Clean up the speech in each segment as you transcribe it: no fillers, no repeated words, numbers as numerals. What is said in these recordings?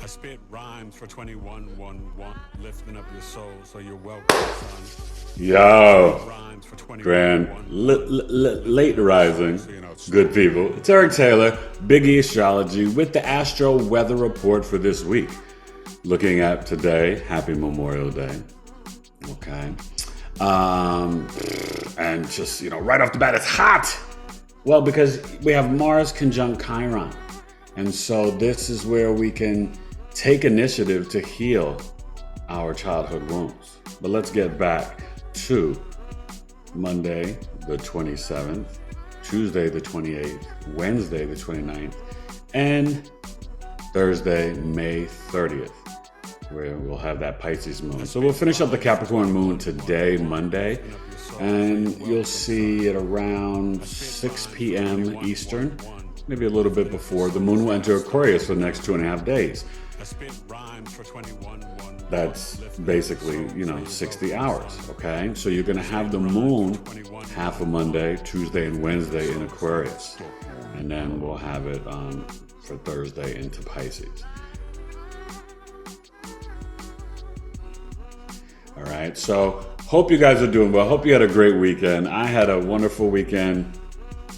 I spit rhymes for 2111, lifting up your soul, so you're welcome, son. Yo, Rhymes for grand, 2111, late rising, so you know it's good people. It's Eric Taylor, Biggie Astrology, with the Astro-Weather report for this week. Looking at today, happy Memorial Day. Okay. And just, right off the bat, it's hot. Well, because we have Mars conjunct Chiron. And so this is where we can take initiative to heal our childhood wounds. But let's get back to Monday, the 27th, Tuesday, the 28th, Wednesday, the 29th, and Thursday, May 30th, where we'll have that Pisces moon. So we'll finish up the Capricorn moon today, Monday, and you'll see it around 6 p.m. Eastern, maybe a little bit before. The moon will enter Aquarius for the next 2.5 days. That's basically, 60 hours, okay? So you're going to have the moon half of Monday, Tuesday, and Wednesday in Aquarius. And then we'll have it for Thursday into Pisces. All right, so hope you guys are doing well. Hope you had a great weekend. I had a wonderful weekend.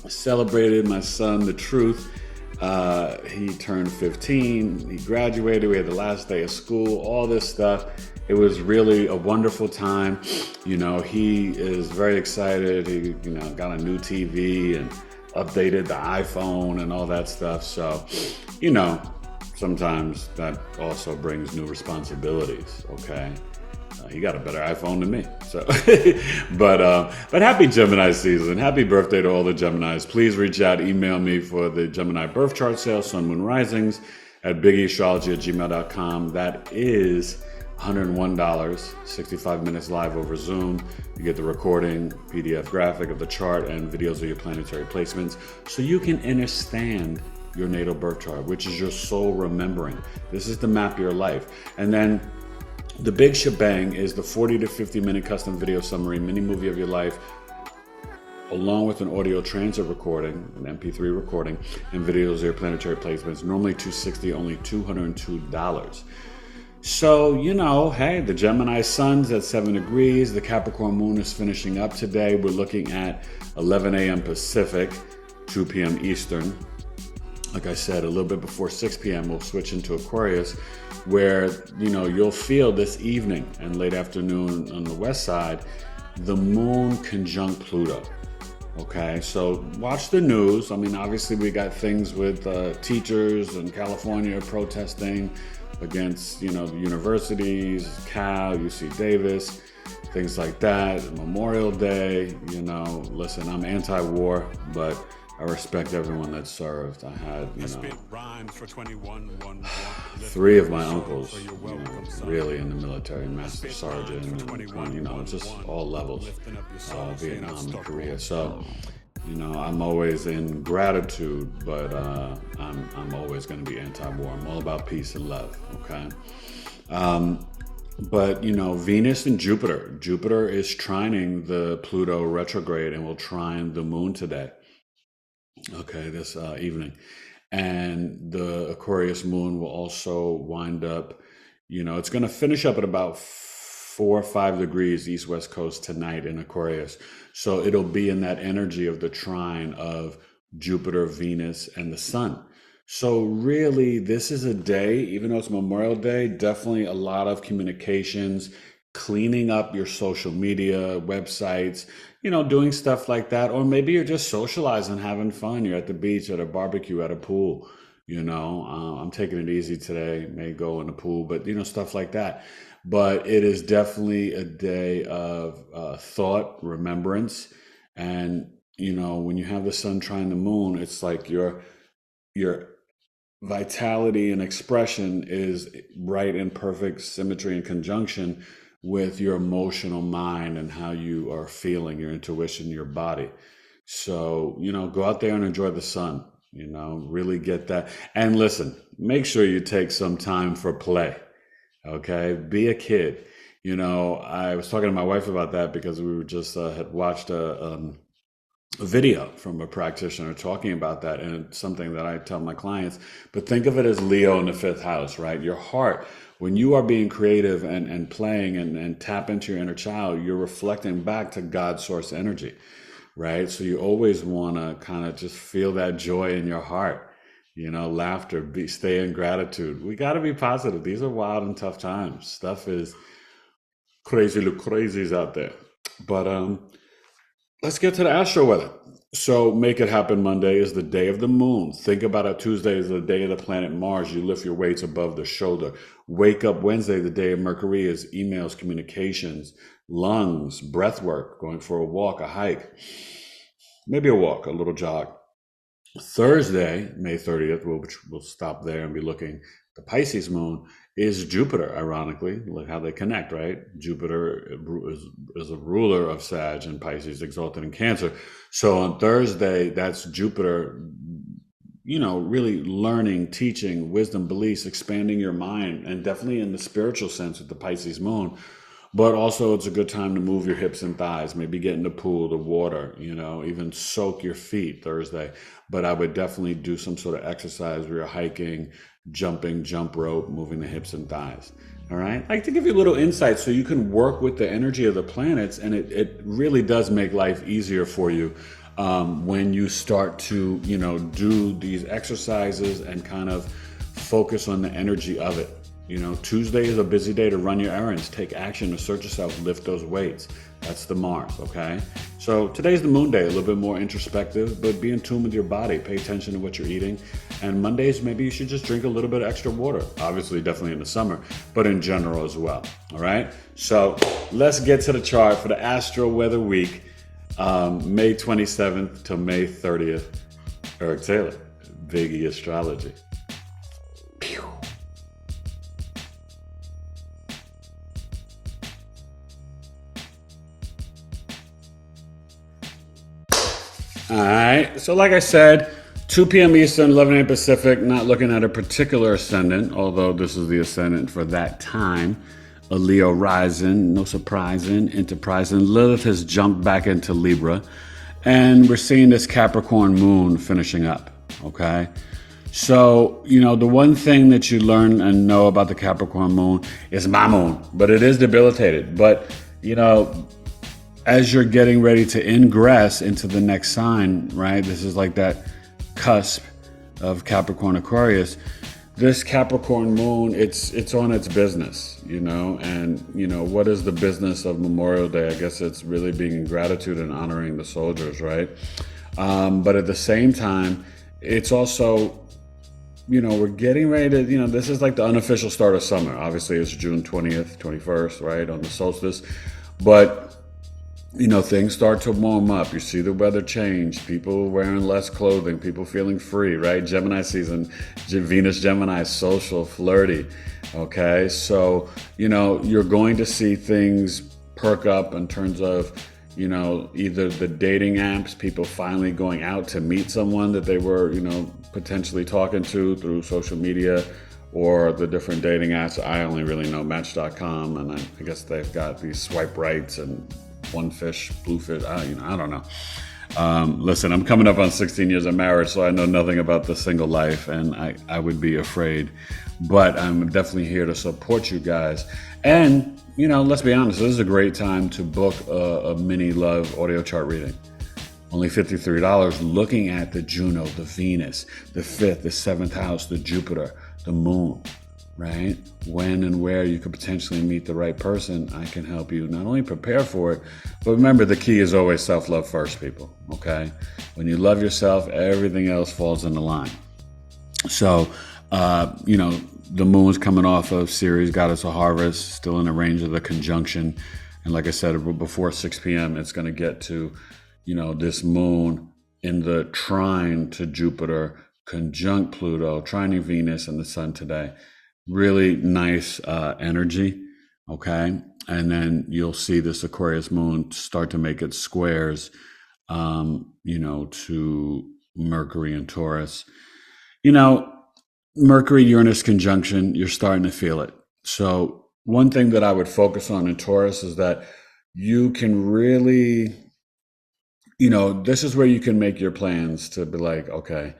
I celebrated my son, The Truth. He turned 15. He graduated. We had the last day of school, all this stuff. It was really a wonderful time. He is very excited. He, got a new TV and updated the iPhone and all that stuff. So, sometimes that also brings new responsibilities, okay? He got a better iPhone than me. So, but happy Gemini season. Happy birthday to all the Geminis. Please reach out, email me for the Gemini birth chart sale, Sun, Moon, Risings at biggieastrology@gmail.com. That is $101, 65 minutes live over Zoom. You get the recording, PDF graphic of the chart, and videos of your planetary placements so you can understand your natal birth chart, which is your soul remembering. This is to map your life. And then the big shebang is the 40 to 50 minute custom video summary, mini movie of your life, along with an audio transit recording, an MP3 recording, and videos of your planetary placements. Normally $260, only $202. So, hey, the Gemini sun's at 7 degrees. The Capricorn moon is finishing up today. We're looking at 11 a.m. Pacific, 2 p.m. Eastern. Like I said, a little bit before 6 p.m., we'll switch into Aquarius, where, you'll feel this evening and late afternoon on the west side, the moon conjunct Pluto. Okay, so watch the news. I mean, obviously we got things with teachers in California protesting against, the universities, Cal, UC Davis, things like that. Memorial Day, listen, I'm anti-war, but I respect everyone that served. I had, three of my uncles, really in the military, Master Sergeant, and, just all levels, Vietnam and Korea. So, I'm always in gratitude, but I'm always going to be anti-war. I'm all about peace and love, okay? But, Venus and Jupiter. Jupiter is trining the Pluto retrograde and will trine the moon today. Okay, this evening. And the Aquarius moon will also wind up, it's going to finish up at about 4 or 5 degrees east-west coast tonight in Aquarius. So it'll be in that energy of the trine of Jupiter, Venus, and the sun. So really, this is a day, even though it's Memorial Day, definitely a lot of communications, cleaning up your social media, websites, doing stuff like that. Or maybe you're just socializing, having fun. You're at the beach, at a barbecue, at a pool. I'm taking it easy today, may go in the pool, but, stuff like that. But it is definitely a day of thought, remembrance. And, when you have the sun trine the moon, it's like your vitality and expression is right in perfect symmetry and conjunction with your emotional mind and how you are feeling, your intuition, your body. So, go out there and enjoy the sun, really get that. And listen, make sure you take some time for play, okay? Be a kid. I was talking to my wife about that because we were just had watched a video from a practitioner talking about that, and it's something that I tell my clients. But think of it as Leo in the fifth house, right? Your heart, when you are being creative and playing and tap into your inner child, you're reflecting back to God's source energy, right? So you always want to kind of just feel that joy in your heart, laughter, stay in gratitude. We got to be positive. These are wild and tough times. Stuff is crazy, look crazies out there. But let's get to the astro weather. So Make It Happen Monday is the day of the moon. Think about it. Tuesday is the day of the planet Mars. You lift your weights above the shoulder. Wake Up Wednesday, the day of Mercury, is emails, communications, lungs, breath work, going for a walk, a hike, maybe a walk, a little jog. Thursday, May 30th, which we'll stop there and be looking. The Pisces moon is Jupiter, ironically. Look how they connect, right? Jupiter is a ruler of Sag and Pisces, exalted in Cancer. So on Thursday, that's Jupiter, really learning, teaching, wisdom, beliefs, expanding your mind, and definitely in the spiritual sense with the Pisces moon. But also it's a good time to move your hips and thighs, maybe get in the pool, the water, even soak your feet Thursday. But I would definitely do some sort of exercise where you're hiking, jumping, jump rope, moving the hips and thighs. All right. I like to give you a little insight so you can work with the energy of the planets. And it really does make life easier for you when you start to, do these exercises and kind of focus on the energy of it. Tuesday is a busy day to run your errands, take action, assert yourself, lift those weights. That's the Mars, okay? So today's the moon day, a little bit more introspective, but be in tune with your body. Pay attention to what you're eating. And Mondays, maybe you should just drink a little bit of extra water. Obviously, definitely in the summer, but in general as well, all right? So let's get to the chart for the Astro Weather Week, May 27th to May 30th. Eric Taylor, Biggie Astrology. All right, so like I said, 2 p.m. Eastern, 11 a.m. Pacific, not looking at a particular ascendant, although this is the ascendant for that time. A Leo rising, no surprising, enterprising. Lilith has jumped back into Libra, and we're seeing this Capricorn moon finishing up, okay? So, the one thing that you learn and know about the Capricorn moon is my moon, but it is debilitated. But, as you're getting ready to ingress into the next sign, right? This is like that cusp of Capricorn Aquarius. This Capricorn moon, it's on its business, and what is the business of Memorial Day? I guess it's really being in gratitude and honoring the soldiers, right? But at the same time, it's also, we're getting ready to, this is like the unofficial start of summer. Obviously it's June 20th, 21st, right? On the solstice, but things start to warm up. You see the weather change, people wearing less clothing, people feeling free, right? Gemini season, Venus, Gemini, social, flirty. Okay. So, you're going to see things perk up in terms of, either the dating apps, people finally going out to meet someone that they were, potentially talking to through social media, or the different dating apps. I only really know Match.com, and I guess they've got these swipe rights and one fish, blue fish. I don't know. Listen, I'm coming up on 16 years of marriage, so I know nothing about the single life, and I would be afraid. But I'm definitely here to support you guys. And, let's be honest, this is a great time to book a mini love audio chart reading. Only $53, looking at the Juno, the Venus, the 5th, the 7th house, the Jupiter, the moon. Right? When and where you could potentially meet the right person, I can help you not only prepare for it, but remember, the key is always self-love first, people, okay? When you love yourself, everything else falls into line. So, the moon's coming off of Ceres, Goddess of Harvest, still in the range of the conjunction. And like I said, before 6 p.m., it's going to get to, this moon in the trine to Jupiter, conjunct Pluto, trining Venus and the sun today. Really nice energy, okay? And then you'll see this Aquarius moon start to make its squares, to Mercury and Taurus. Mercury-Uranus conjunction, you're starting to feel it. So one thing that I would focus on in Taurus is that you can really this is where you can make your plans to be like, okay,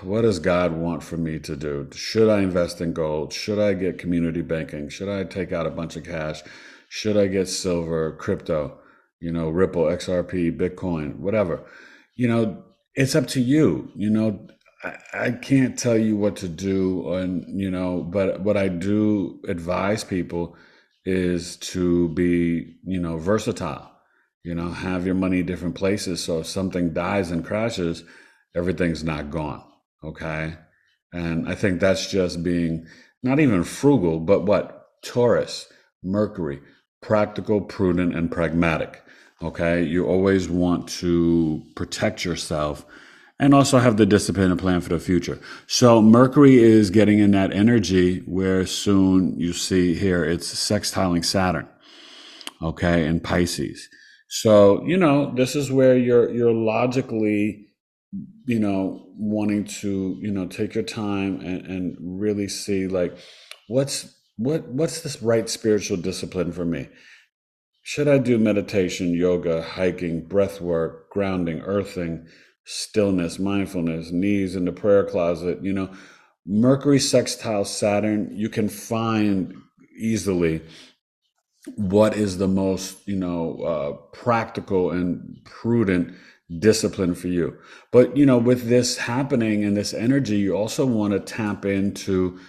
what does God want for me to do? Should I invest in gold? Should I get community banking? Should I take out a bunch of cash? Should I get silver, crypto, Ripple, XRP, Bitcoin, whatever? It's up to you. I can't tell you what to do, but what I do advise people is to be, versatile, have your money in different places. So if something dies and crashes, everything's not gone. Okay. And I think that's just being not even frugal, but what? Taurus, Mercury, practical, prudent, and pragmatic. Okay. You always want to protect yourself and also have the discipline and plan for the future. So Mercury is getting in that energy where soon you see here, it's sextiling Saturn. Okay. In Pisces. So, this is where you're logically, wanting to, take your time and really see like, what's this right spiritual discipline for me? Should I do meditation, yoga, hiking, breath work, grounding, earthing, stillness, mindfulness, knees in the prayer closet? Mercury sextile Saturn, you can find easily what is the most, practical and prudent discipline for you. But, with this happening and this energy, you also want to tap into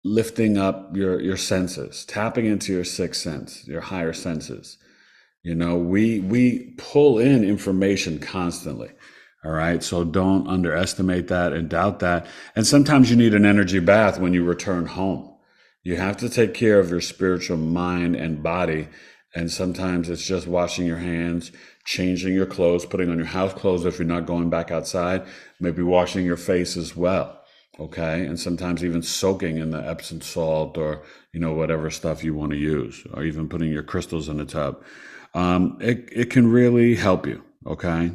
lifting up your senses, tapping into your sixth sense, your higher senses. We pull in information constantly. All right. So don't underestimate that and doubt that. And sometimes you need an energy bath when you return home. You have to take care of your spiritual mind and body. And sometimes it's just washing your hands, changing your clothes, putting on your house clothes if you're not going back outside, maybe washing your face as well. Okay. And sometimes even soaking in the Epsom salt or, whatever stuff you want to use, or even putting your crystals in the tub. It can really help you. Okay.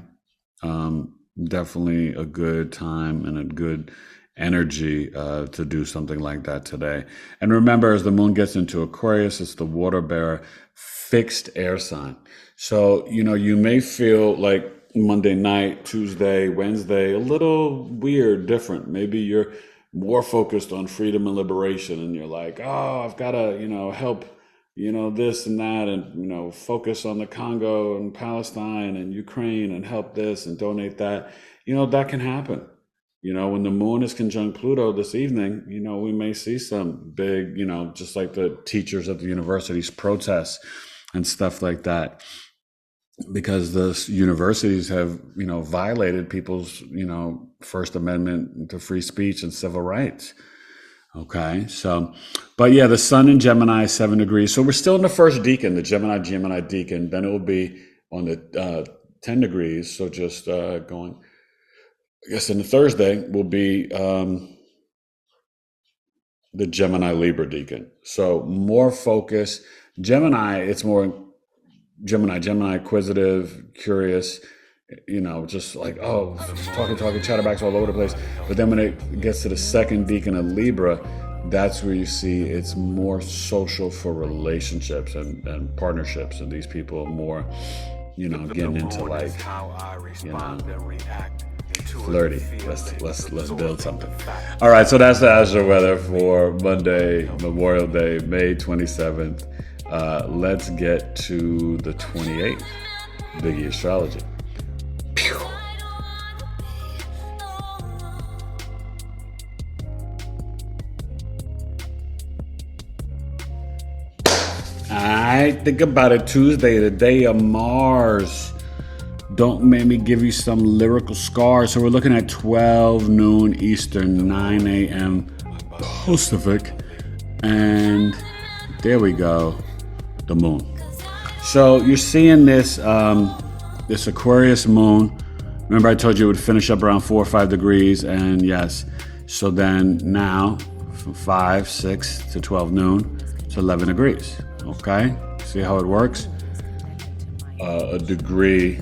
Definitely a good time and a good energy to do something like that today. And remember, as the moon gets into Aquarius, it's the water bearer, fixed air sign. So, you may feel like Monday night, Tuesday, Wednesday, a little weird, different. Maybe you're more focused on freedom and liberation and you're like, oh, I've got to, help, this and that, and, focus on the Congo and Palestine and Ukraine and help this and donate that. That can happen. When the moon is conjunct Pluto this evening, we may see some big, just like the teachers at the universities protests and stuff like that, because the universities have, violated people's, First Amendment to free speech and civil rights. Okay. So, but yeah, the sun in Gemini, 7 degrees. So we're still in the first decan, the Gemini decan. Then it will be on the 10 degrees. So just going, I guess, in the Thursday will be the Gemini Libra decan. So more focus. Gemini, it's more Gemini, inquisitive, curious, just like, talking, chatterbacks all over the place. But then when it gets to the second decan of Libra, that's where you see it's more social for relationships and partnerships. And these people are more, getting into like, flirty. Let's build something. All right, so that's the Astro-Weather for Monday, Memorial Day, May 27th. Let's get to the 28th, Biggie Astrology. Pew. I think about it, Tuesday, the day of Mars. Don't make me give you some lyrical scars. So we're looking at 12 noon Eastern, 9 a.m. Pacific. And there we go, the moon. So you're seeing this this Aquarius moon. Remember I told you it would finish up around 4 or 5 degrees. And yes, so then now from 5, 6 to 12 noon, it's 11 degrees. Okay, see how it works? A degree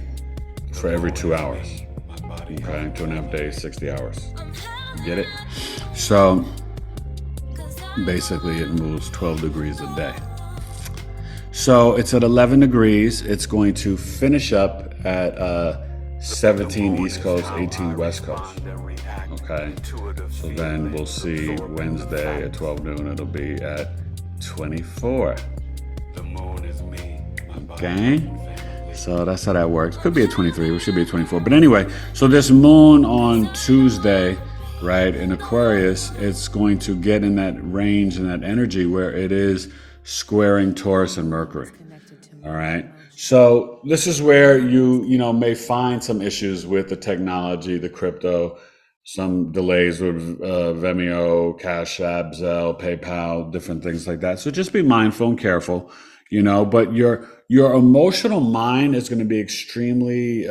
for every 2 hours. Okay, 2.5 days, 60 hours. You get it? So basically it moves 12 degrees a day. So it's at 11 degrees. It's going to finish up at 17 East Coast, 18 West Coast. Okay, so then we'll see Wednesday at 12 noon, it'll be at 24. The moon is me. Okay, so that's how that works. Could be at 23, it should be at 24. But anyway, so this moon on Tuesday, right, in Aquarius, it's going to get in that range and that energy where it is squaring Taurus and Mercury. All right. So this is where you may find some issues with the technology, the crypto, some delays with Vimeo, Cash App, Zelle, PayPal, different things like that. So just be mindful and careful, but your emotional mind is going to be extremely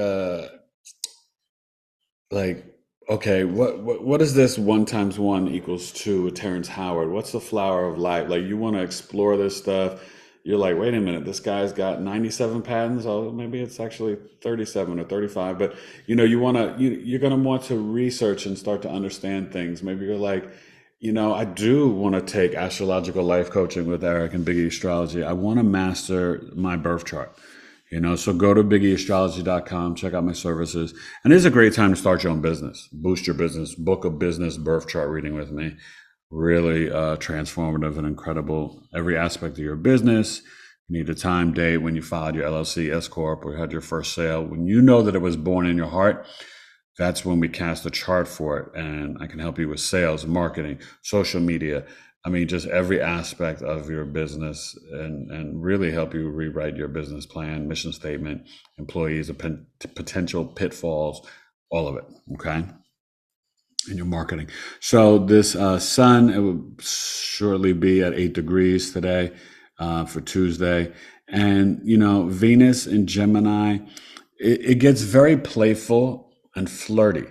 okay, what is this 1 × 1 = 2 with Terrence Howard? What's the flower of life? Like, you want to explore this stuff. You're like, wait a minute, this guy's got 97 patents. Oh, maybe it's actually 37 or 35. But you're gonna want to research and start to understand things. Maybe you're like, I do want to take astrological life coaching with Eric and Big E Astrology. I want to master my birth chart. So go to bigeastrology.com, check out my services. And this is a great time to start your own business, boost your business, book a business birth chart reading with me. Really transformative and incredible. Every aspect of your business. You need a time, date, when you filed your LLC, S Corp, or had your first sale. When you know that it was born in your heart, that's when we cast a chart for it. And I can help you with sales, marketing, social media. I mean, just every aspect of your business and really help you rewrite your business plan, mission statement, employees, potential pitfalls, all of it, okay? In your marketing. So this sun, it will shortly be at 8 degrees today for Tuesday. And, Venus in Gemini, it gets very playful and flirty,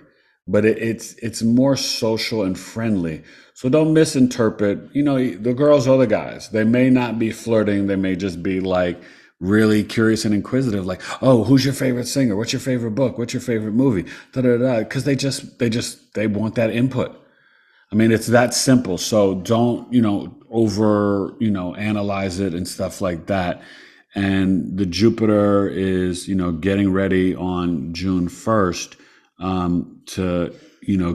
but it's more social and friendly. So don't misinterpret, the girls or the guys. They may not be flirting. They may just be like really curious and inquisitive, like, oh, who's your favorite singer? What's your favorite book? What's your favorite movie? Because they want that input. I mean, it's that simple. So don't, over, analyze it and stuff like that. And the Jupiter is, getting ready on June 1st to,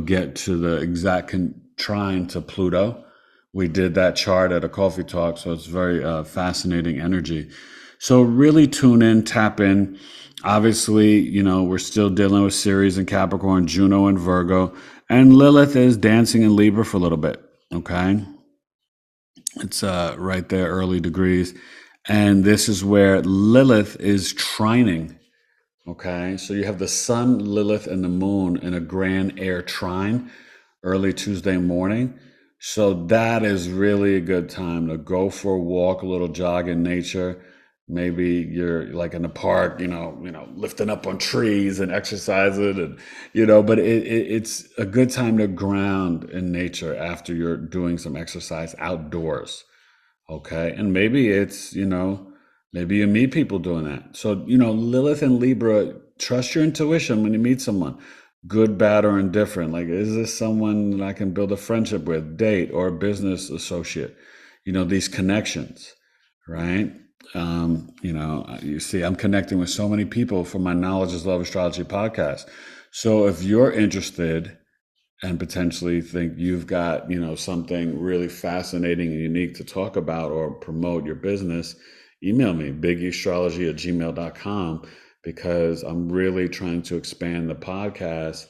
get to the exact trine to Pluto. We did that chart at a coffee talk, so it's very fascinating energy. So really tune in, tap in. Obviously, we're still dealing with Ceres and Capricorn, Juno and Virgo, and Lilith is dancing in Libra for a little bit, okay? It's right there, early degrees. And this is where Lilith is trining, okay? So you have the sun, Lilith, and the moon in a grand air trine early Tuesday morning. So that is really a good time to go for a walk, a little jog in nature. Maybe you're like in the park, lifting up on trees and exercising, and but it's a good time to ground in nature after you're doing some exercise outdoors. Okay, and maybe it's maybe you meet people doing that. So Lilith and Libra, trust your intuition when you meet someone, good, bad, or indifferent. Like, is this someone that I can build a friendship with, date, or a business associate? These connections, right? You see, I'm connecting with so many people from my Knowledge is Love Astrology podcast. So if you're interested and potentially think you've got, something really fascinating and unique to talk about or promote your business, email me, bigeastrology@gmail.com, because I'm really trying to expand the podcast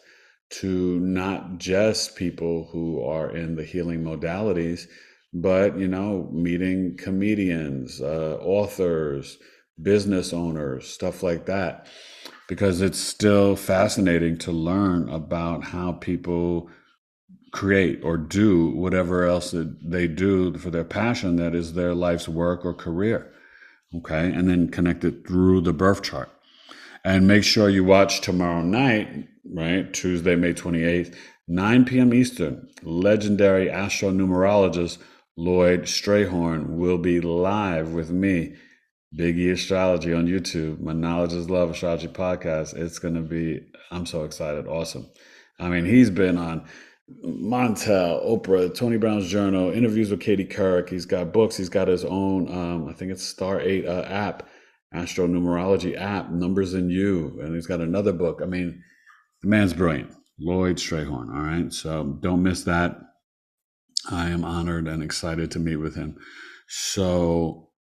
to not just people who are in the healing modalities, but, meeting comedians, authors, business owners, stuff like that, because it's still fascinating to learn about how people create or do whatever else that they do for their passion that is their life's work or career, okay? And then connect it through the birth chart. And make sure you watch tomorrow night, right? Tuesday, May 28th, 9 p.m. Eastern. Legendary astronumerologist Lloyd Strayhorn will be live with me, Big E Astrology on YouTube, my Knowledge is Love Astrology podcast. It's going to be, I'm so excited, awesome. I mean, he's been on Montel, Oprah, Tony Brown's Journal, interviews with Katie Couric. He's got books. He's got his own, I think it's Star 8 app. Astro Numerology app, Numbers in You. And he's got another book. I mean, the man's brilliant. Lloyd Strayhorn. All right. So don't miss that. I am honored and excited to meet with him. So,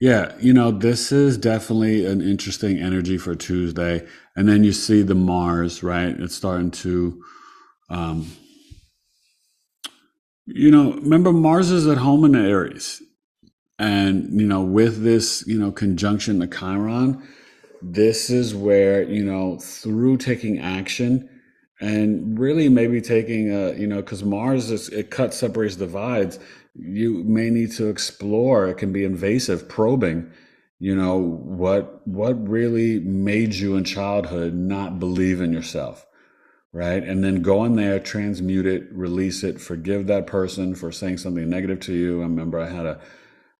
yeah, this is definitely an interesting energy for Tuesday. And then you see the Mars, right? It's starting to, remember Mars is at home in Aries. And, with this, conjunction to Chiron, this is where, through taking action and really maybe taking because Mars it cuts, separates, divides. You may need to explore. It can be invasive, probing. What really made you in childhood not believe in yourself, right? And then go in there, transmute it, release it, forgive that person for saying something negative to you. I remember I had a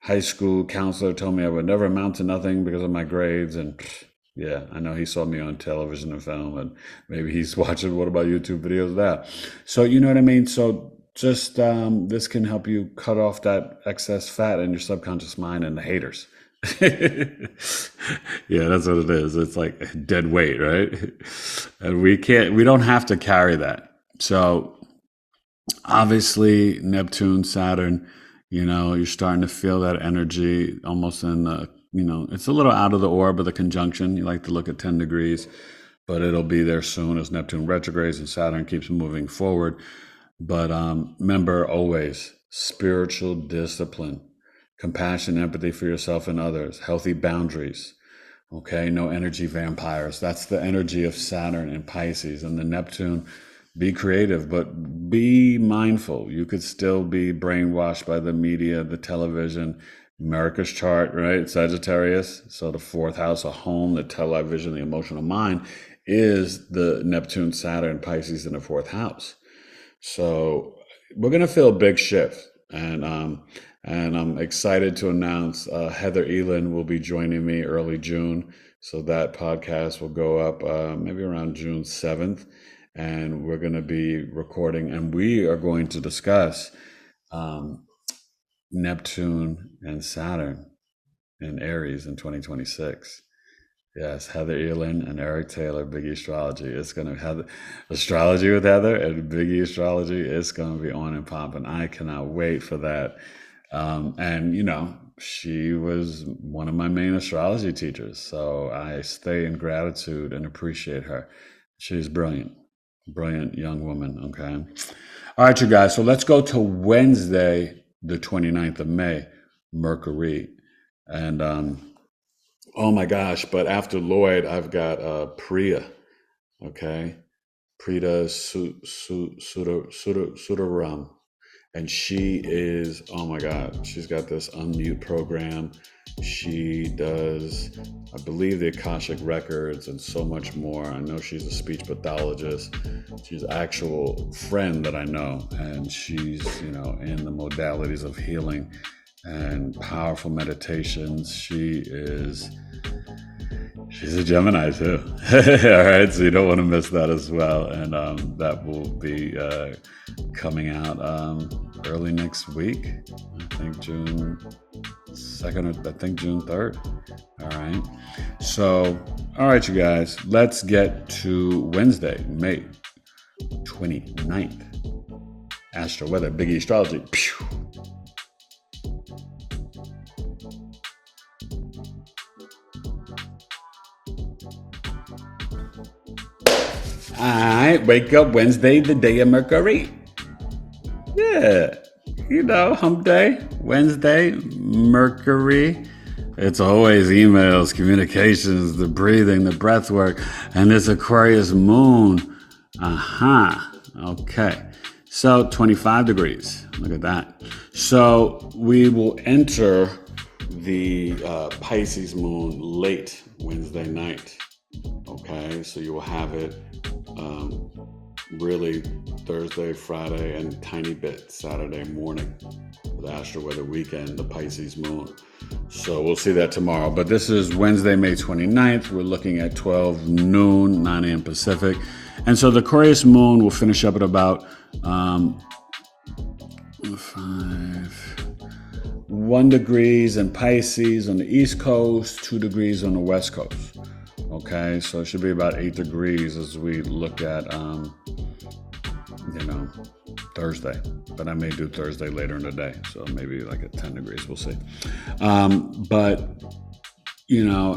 high school counselor told me I would never amount to nothing because of my grades, and yeah, I know he saw me on television and film, and maybe he's watching what about YouTube videos of that. So you know what I mean? So just this can help you cut off that excess fat in your subconscious mind and the haters. Yeah, that's what it is. It's like dead weight, right? And we don't have to carry that. So obviously Neptune, Saturn, you're starting to feel that energy almost in the, it's a little out of the orb of the conjunction. You like to look at 10 degrees, but it'll be there soon as Neptune retrogrades and Saturn keeps moving forward. But remember always spiritual discipline, compassion, empathy for yourself and others, healthy boundaries. Okay, no energy vampires. That's the energy of Saturn and Pisces. And the Neptune, be creative, but be mindful. You could still be brainwashed by the media, the television, America's chart, right? Sagittarius. So the fourth house, a home, the television, the emotional mind is the Neptune, Saturn, Pisces in the fourth house. So we're going to feel a big shift. And I'm excited to announce Heather Elin will be joining me early June. So that podcast will go up maybe around June 7th. And we're going to be recording, and we are going to discuss Neptune and Saturn in Aries in 2026. Yes, Heather Elin and Eric Taylor, Big E Astrology. It's going to have Astrology with Heather and Big E Astrology. It's going to be on and popping. I cannot wait for that. And, she was one of my main astrology teachers. So I stay in gratitude and appreciate her. She's brilliant. Brilliant young woman, okay? All right, you guys, so let's go to Wednesday, the 29th of May, Mercury. And, oh my gosh, but after Lloyd, I've got Priya, okay? Priya Sudaram. And she is, oh my God, she's got this unmute program. She does, I believe, the Akashic Records and so much more. I know she's a speech pathologist. She's an actual friend that I know. And she's, in the modalities of healing and powerful meditations. She's a Gemini too. All right, so you don't want to miss that as well. And that will be coming out early next week. I think June 2nd, I think June 3rd. All right. So, all right, you guys, let's get to Wednesday, May 29th. Astro-Weather, Big E Astrology. Pew. All right, wake up Wednesday, the day of Mercury. Yeah, hump day, Wednesday, Mercury. It's always emails, communications, the breathing, the breath work, and this Aquarius moon. Okay. So 25 degrees. Look at that. So we will enter the Pisces moon late Wednesday night. Okay, so you will have it really Thursday, Friday, and tiny bit Saturday morning for the Astro-Weather weekend, the Pisces moon. So we'll see that tomorrow. But this is Wednesday, May 29th. We're looking at 12 noon, 9 a.m. Pacific. And so the Aquarius moon will finish up at about 5. 1 degrees in Pisces on the East Coast, 2 degrees on the West Coast. Okay, so it should be about 8 degrees as we look at, Thursday. But I may do Thursday later in the day, so maybe like at 10 degrees, we'll see. But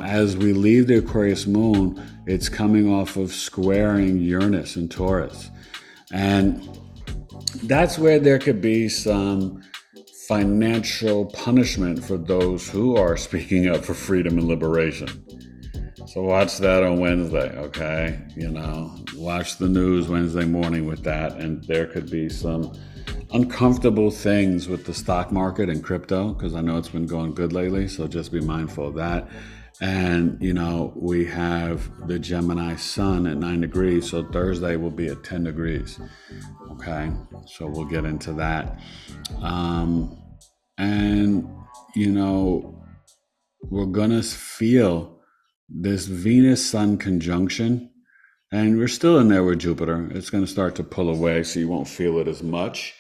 as we leave the Aquarius moon, it's coming off of squaring Uranus and Taurus. And that's where there could be some financial punishment for those who are speaking up for freedom and liberation. So watch that on Wednesday, okay? Watch the news Wednesday morning with that, and there could be some uncomfortable things with the stock market and crypto, because I know it's been going good lately, so just be mindful of that. And, we have the Gemini sun at 9 degrees, so Thursday will be at 10 degrees, okay? So we'll get into that. We're gonna feel this Venus-Sun conjunction, and we're still in there with Jupiter. It's going to start to pull away, so you won't feel it as much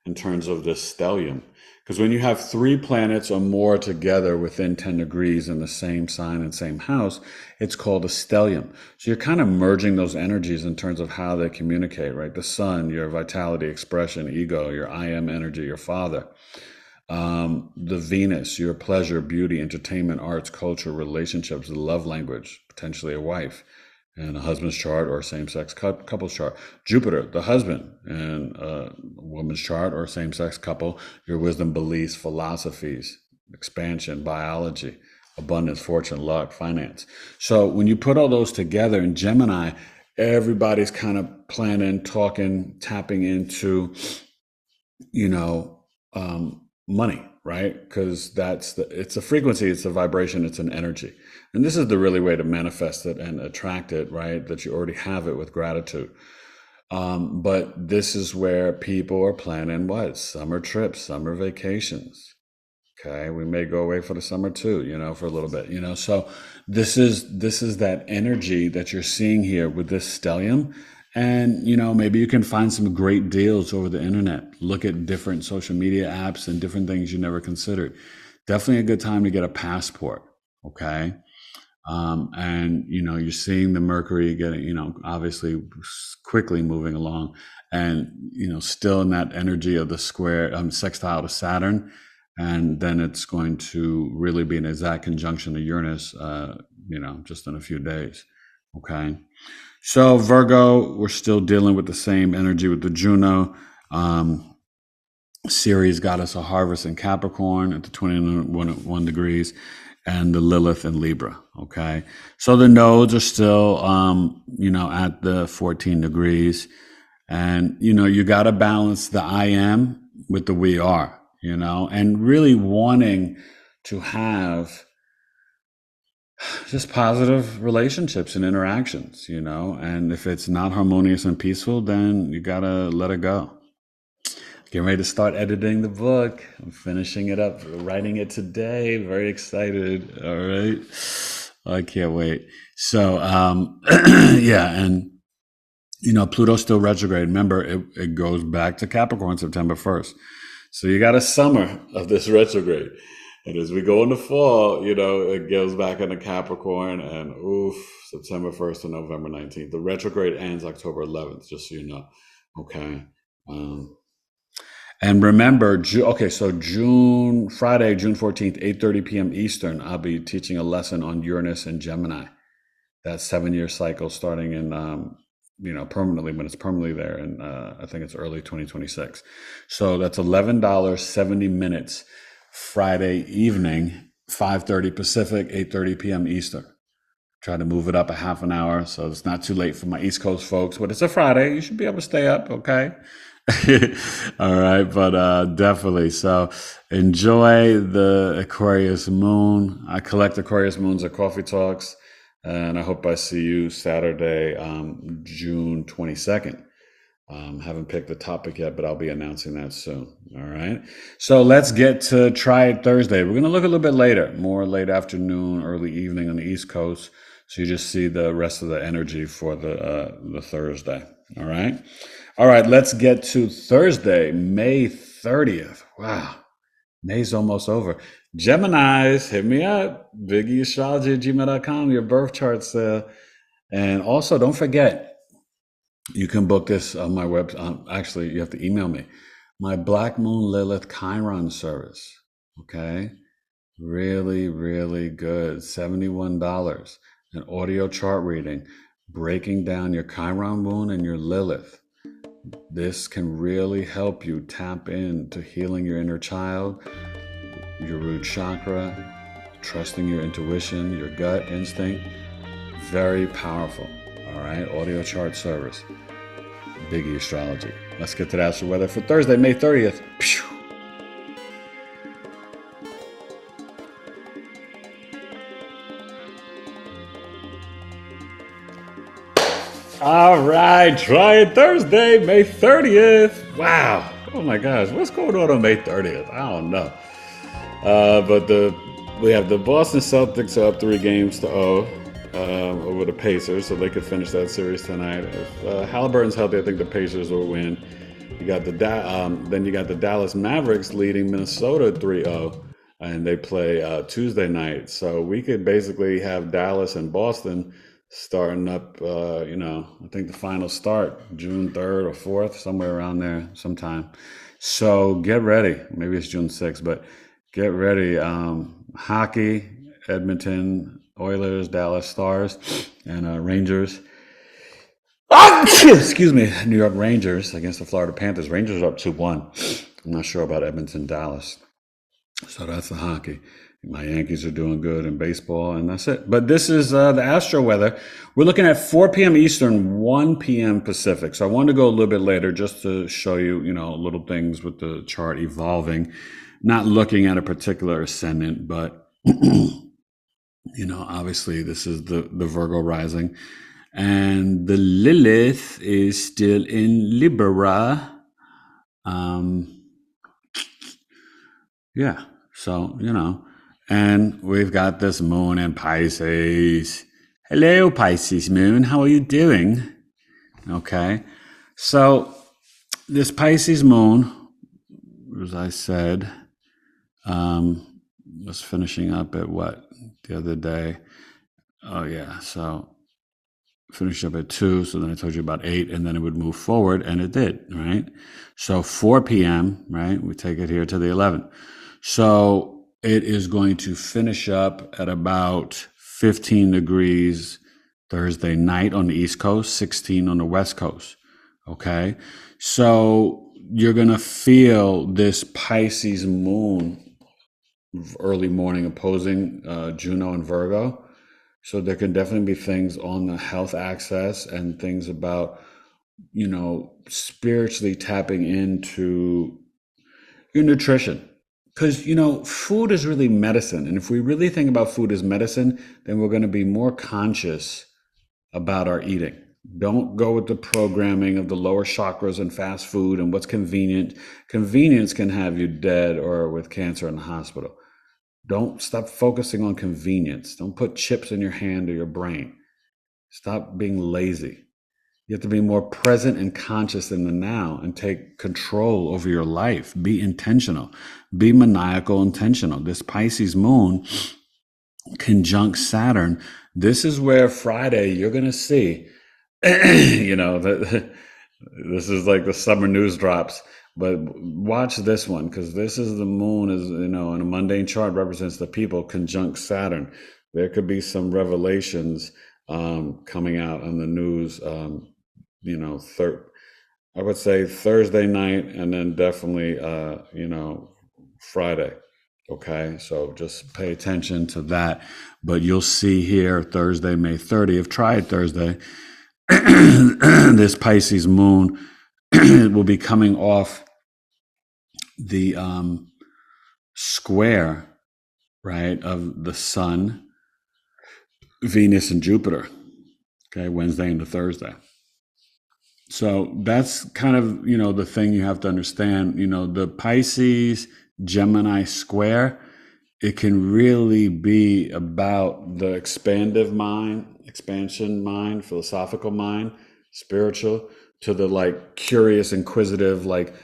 in terms of this stellium. Because when you have 3 planets or more together within 10 degrees in the same sign and same house, it's called a stellium. So you're kind of merging those energies in terms of how they communicate, right? The sun, your vitality, expression, ego, your I am energy, your father. The Venus, your pleasure, beauty, entertainment, arts, culture, relationships, the love language, potentially a wife, and a husband's chart or same-sex couple's chart. Jupiter, the husband, and a woman's chart or same-sex couple, your wisdom, beliefs, philosophies, expansion, biology, abundance, fortune, luck, finance. So when you put all those together in Gemini, everybody's kind of planning, talking, tapping into, money, right? Because it's a frequency, it's a vibration, it's an energy. And this is the really way to manifest it and attract it, right? That you already have it with gratitude. But this is where people are planning what? Summer trips, summer vacations. Okay, we may go away for the summer too, for a little bit, So this is that energy that you're seeing here with this stellium. And, maybe you can find some great deals over the internet. Look at different social media apps and different things you never considered. Definitely a good time to get a passport, okay? And, you're seeing the Mercury getting, obviously quickly moving along and, still in that energy of the square, sextile to Saturn. And then it's going to really be an exact conjunction to Uranus, just in a few days, okay? So Virgo, we're still dealing with the same energy with the Juno. Ceres got us a harvest in Capricorn at the 21 degrees, and the Lilith in Libra, okay? So the nodes are still, at the 14 degrees. And, you got to balance the I am with the we are, and really wanting to have just positive relationships and interactions, and if it's not harmonious and peaceful, then you gotta let it go. Getting ready to start editing the book. I'm finishing it up, writing it today. Very excited. All right. I can't wait. So, yeah. And, Pluto's still retrograde. Remember, it goes back to Capricorn September 1st. So you got a summer of this retrograde. And as we go into fall, it goes back into Capricorn, and September 1st to November 19th. The retrograde ends October 11th, just so you know. Okay. And remember, so Friday, June 14th, 8:30 p.m. Eastern, I'll be teaching a lesson on Uranus and Gemini. That 7-year cycle starting in, permanently, when it's permanently there. And I think it's early 2026. So that's $11, 70 minutes. Friday evening, 5:30 Pacific, 8:30 p.m. Eastern. Try to move it up a half an hour so it's not too late for my East Coast folks, but it's a Friday. You should be able to stay up, okay? All right, but definitely. So enjoy the Aquarius moon. I collect Aquarius moons at Coffee Talks, and I hope I see you Saturday, June 22nd. Haven't picked the topic yet, but I'll be announcing that soon. All right. So let's get to Try It Thursday. We're going to look a little bit later, more late afternoon, early evening on the East Coast. So you just see the rest of the energy for the Thursday. All right. All right. Let's get to Thursday, May 30th. Wow. May's almost over. Geminis, hit me up. BiggieAstrology@gmail.com, your birth chart sale. And also, don't forget, you can book this on my web. Actually, you have to email me. My Black Moon Lilith Chiron service. Okay. Really, really good. $71. An audio chart reading, breaking down your Chiron moon and your Lilith. This can really help you tap into healing your inner child, your root chakra, trusting your intuition, your gut instinct. Very powerful. All right. Audio chart service. Biggie Astrology. Let's get to the Astro-Weather for Thursday, May 30th. Pew! All right, try it Thursday, May 30th. Wow. Oh my gosh, what's going on May 30th? I don't know. But we have the Boston Celtics up 3-0 over the Pacers, so they could finish that series tonight. If Halliburton's healthy, I think the Pacers will win. You got then you got the Dallas Mavericks leading Minnesota 3-0, and they play Tuesday night. So we could basically have Dallas and Boston starting up, I think the final start June 3rd or 4th, somewhere around there sometime. So get ready. Maybe it's June 6th, but get ready. Hockey, Edmonton Oilers, Dallas Stars, and Rangers. Excuse me, New York Rangers against the Florida Panthers. Rangers are up 2-1. I'm not sure about Edmonton, Dallas. So that's the hockey. My Yankees are doing good in baseball, and that's it. But this is the Astro Weather. We're looking at 4 p.m. Eastern, 1 p.m. Pacific. So I wanted to go a little bit later just to show you, little things with the chart evolving. Not looking at a particular ascendant, but, obviously this is the Virgo rising. And the Lilith is still in Libra. Yeah, so, and we've got this moon in Pisces. Hello, Pisces moon. How are you doing? Okay. So this Pisces moon, as I said, was finishing up at what the other day? Oh, yeah. So finished up at 2. So then I told you about 8, and then it would move forward, and it did, right? So 4 p.m., right? We take it here to the 11th. So it is going to finish up at about 15 degrees Thursday night on the East Coast, 16 on the West Coast. Okay. So you're going to feel this Pisces moon early morning opposing Juno and Virgo. So there can definitely be things on the health axis and things about, spiritually tapping into your nutrition. Because, food is really medicine. And if we really think about food as medicine, then we're going to be more conscious about our eating. Don't go with the programming of the lower chakras and fast food and what's convenient. Convenience can have you dead or with cancer in the hospital. Don't stop focusing on convenience. Don't put chips in your hand or your brain. Stop being lazy. You have to be more present and conscious in the now and take control over your life. Be intentional. Be maniacal intentional. This Pisces moon conjunct Saturn. This is where Friday you're going to see, this is like the summer news drops. But watch this one, because this is the moon is, in a mundane chart represents the people conjunct Saturn. There could be some revelations coming out on the news, I would say Thursday night and then definitely, Friday. Okay, so just pay attention to that. But you'll see here Thursday, May 30th, try it Thursday. This Pisces moon will be coming off the square, right, of the Sun, Venus, and Jupiter. Okay, Wednesday into Thursday. So that's kind of, the thing you have to understand, the Pisces Gemini square, it can really be about the expansion mind, philosophical mind, spiritual, to the like curious, inquisitive, like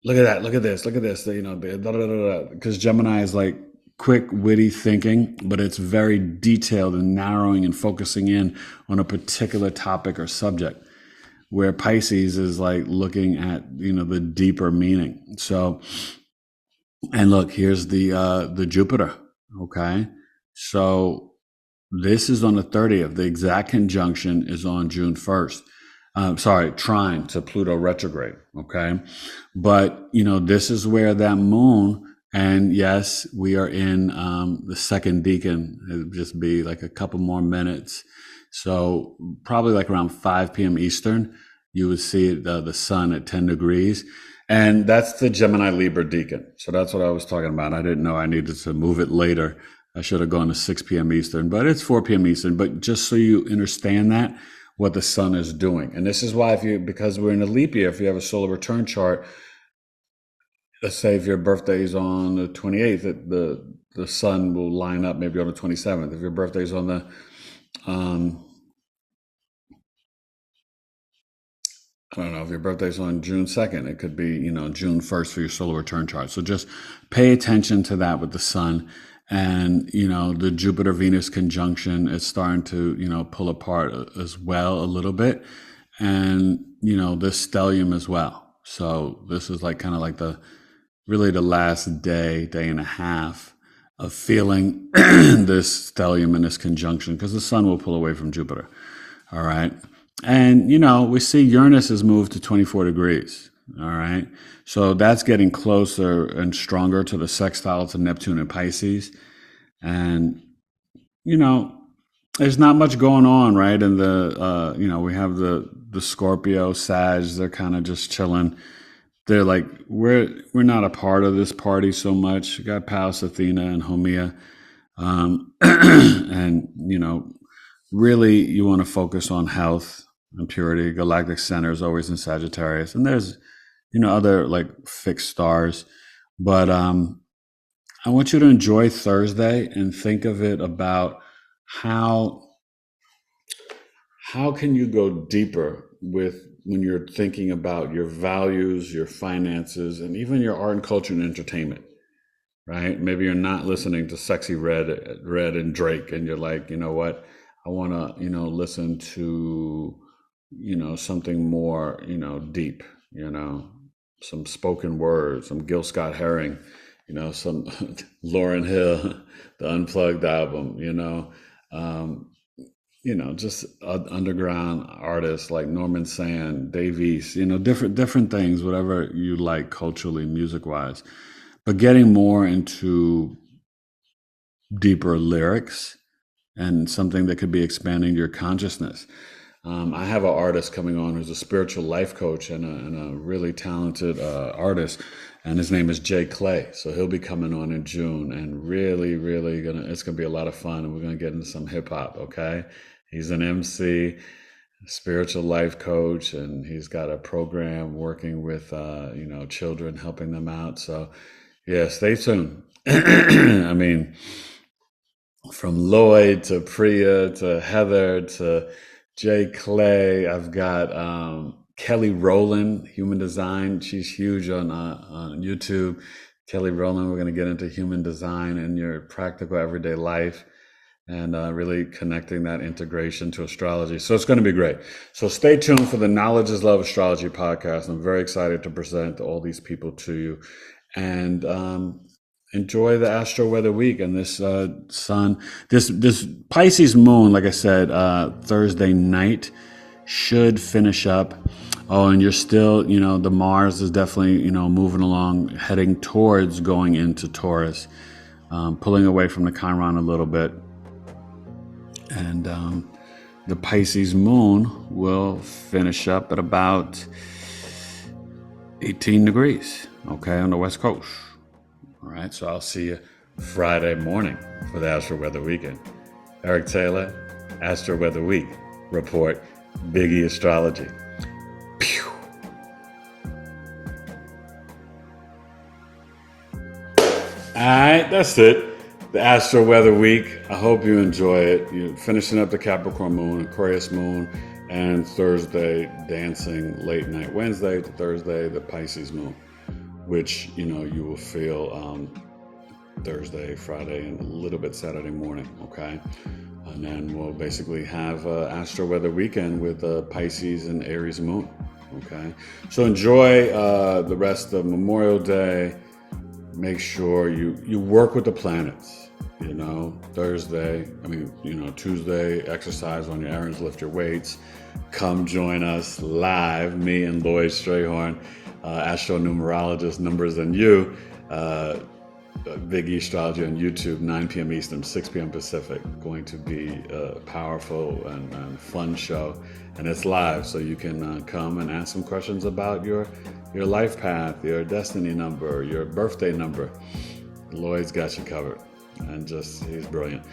look at that, look at this, look at this. You know, because Gemini is like quick, witty thinking, but it's very detailed and narrowing and focusing in on a particular topic or subject. Where Pisces is like looking at, you know, the deeper meaning. So, and look, here's the Jupiter. Okay, so this is on the 30th. The exact conjunction is on June 1st. Trine to Pluto retrograde. Okay. But, you know, this is where that moon, and yes, we are in the second decan. It'll just be like a couple more minutes. So probably like around 5 p.m. Eastern, you would see the sun at 10 degrees. And that's the Gemini Libra decan. So that's what I was talking about. I didn't know I needed to move it later. I should have gone to 6 p.m. Eastern, but it's 4 p.m. Eastern. But just so you understand that, what the sun is doing. And this is why, because we're in a leap year, if you have a solar return chart, let's say if your birthday is on the 28th, the sun will line up maybe on the 27th. If your birthday is on the, I don't know, if your birthday's on June 2nd, it could be, you know, June 1st for your solar return chart. So just pay attention to that with the sun. And, you know, the Jupiter-Venus conjunction is starting to, you know, pull apart as well a little bit. And, you know, this stellium as well. So this is like kind of like really the last day and a half of feeling this stellium and this conjunction, because the sun will pull away from Jupiter. All right. And, you know, we see Uranus has moved to 24 degrees. All right. So that's getting closer and stronger to the sextile to Neptune and Pisces. And, you know, there's not much going on, right? And you know, we have the Scorpio, Sag, they're kind of just chilling. They're like, we're not a part of this party so much. You got Pallas Athena and Haumea. And, you know, really you want to focus on health and purity. Galactic center is always in Sagittarius. And there's, you know, other like fixed stars. But I want you to enjoy Thursday and think of it about how can you go deeper with when you're thinking about your values, your finances, and even your art and culture and entertainment, right? Maybe you're not listening to Sexy Red and Drake, and you're like, you know what? I want to, you know, listen to, you know, something more, you know, deep, you know, some spoken word, some Gil Scott-Heron, you know, some Lauryn Hill, the Unplugged album, you know, just underground artists like Norman Sand, Dave East, you know, different things, whatever you like culturally, music-wise, but getting more into deeper lyrics and something that could be expanding your consciousness. I have an artist coming on who's a spiritual life coach and a really talented artist, and his name is Jay Clay. So he'll be coming on in June, and really it's gonna be a lot of fun, and we're gonna get into some hip hop. Okay, he's an MC, spiritual life coach, and he's got a program working with you know, children, helping them out. So yeah, stay tuned. I mean, from Lloyd to Priya to Heather to Jay Clay, I've got Kelly Rowland, human design. She's huge on YouTube. Kelly Rowland, we're going to get into human design in your practical everyday life, and really connecting that integration to astrology. So it's going to be great. So stay tuned for the Knowledge is Love Astrology podcast. I'm very excited to present all these people to you, and enjoy the Astro-Weather week. And this sun, this Pisces moon, like I said, Thursday night should finish up. Oh, and you're still, you know, the Mars is definitely, you know, moving along, heading towards going into Taurus, pulling away from the Chiron a little bit. And the Pisces moon will finish up at about 18 degrees, okay, on the West Coast. All right, so I'll see you Friday morning for the Astro-Weather weekend. Eric Taylor, Astro-Weather Week Report, Biggie Astrology. Pew. All right, that's it. The Astro-Weather Week. I hope you enjoy it. You're finishing up the Capricorn moon, Aquarius moon, and Thursday dancing late night. Wednesday to Thursday, the Pisces moon. which, you know, you will feel Thursday, Friday, and a little bit Saturday morning, okay? And then we'll basically have Astro-Weather weekend with Pisces and Aries moon, okay? So enjoy the rest of Memorial Day. Make sure you work with the planets, you know, Tuesday, exercise on your errands, lift your weights. Come join us live, me and Lloyd Strayhorn, astronumerologist, numbers and you, Big E Astrology on YouTube, 9 p.m. Eastern, 6 p.m. Pacific. Going to be a powerful and fun show. And it's live, so you can come and ask some questions about your life path, your destiny number, your birthday number. Lloyd's got you covered. And he's brilliant.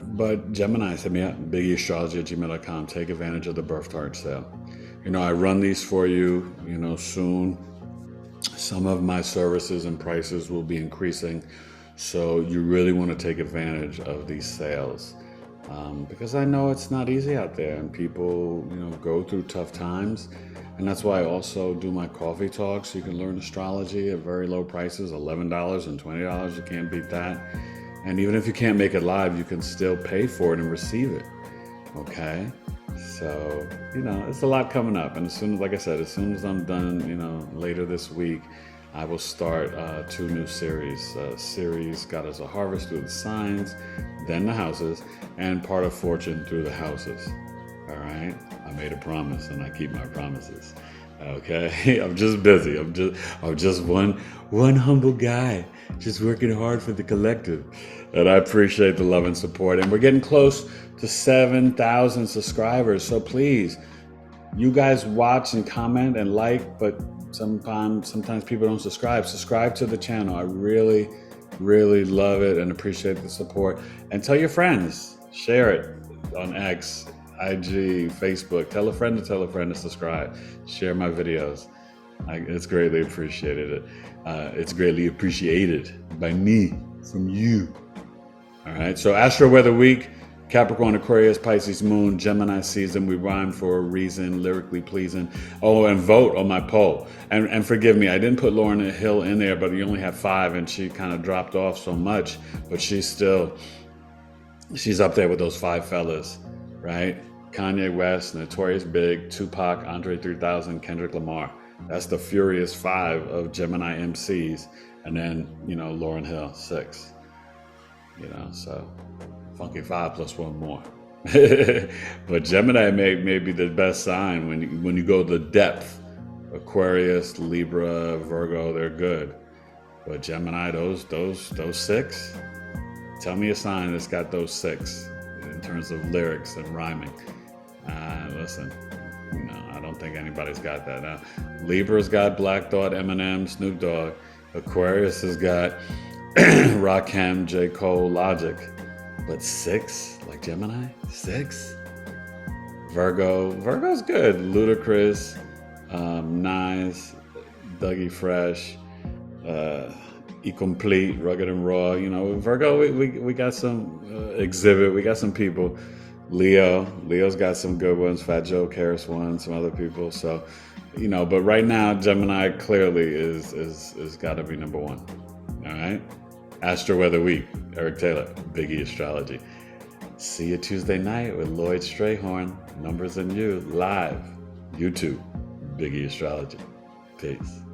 But Gemini, hit me up, bigeastrology@gmail.com. Take advantage of the birth chart sale. You know, I run these for you, you know, soon. Some of my services and prices will be increasing, so you really want to take advantage of these sales, because I know it's not easy out there, and people, you know, go through tough times, and that's why I also do my coffee talks. You can learn astrology at very low prices, $11 and $20. You can't beat that. And even if you can't make it live, you can still pay for it and receive it. Okay. So, you know, it's a lot coming up. And as soon as I'm done, you know, later this week, I will start 2 new series. Series got us a harvest through the signs, then the houses, and part of fortune through the houses. All right. I made a promise and I keep my promises. Okay. I'm just busy. I'm just one humble guy, just working hard for the collective. And I appreciate the love and support. And we're getting close to 7,000 subscribers. So please, you guys watch and comment and like, but sometimes people don't subscribe. Subscribe to the channel. I really, really love it and appreciate the support. And tell your friends, share it on X, IG, Facebook. Tell a friend to subscribe. Share my videos. It's greatly appreciated. It's greatly appreciated by me, from you. All right. So Astro-Weather week, Capricorn, Aquarius, Pisces moon, Gemini season. We rhyme for a reason, lyrically pleasing. Oh, and vote on my poll. And forgive me, I didn't put Lauryn Hill in there, but you only have 5, and she kind of dropped off so much. But she's up there with those 5 fellas, right? Kanye West, Notorious Big, Tupac, Andre 3000, Kendrick Lamar. That's the Furious 5 of Gemini MCs. And then, you know, Lauryn Hill, 6. You know, so funky 5 plus 1 more. But Gemini may be the best sign when you go the depth. Aquarius, Libra, Virgo, they're good. But Gemini, those 6. Tell me a sign that's got those 6 in terms of lyrics and rhyming. Listen, you know, I don't think anybody's got that now. Libra's got Black Thought, Eminem, Snoop Dogg. Aquarius has got Rakim, J. Cole, Logic. But 6, like Gemini, 6. Virgo's good. Ludacris, Nice, Dougie Fresh, E-Complete, Rugged and Raw. You know, Virgo, we got some Exhibit. We got some people. Leo's got some good ones. Fat Joe, Karis one, some other people. So, you know, but right now, Gemini clearly is got to be number 1. All right. Astro-Weather week. Eric Taylor, Big E Astrology. See you Tuesday night with Lloyd Strayhorn, Numbers and You, live. YouTube, Big E Astrology. Peace.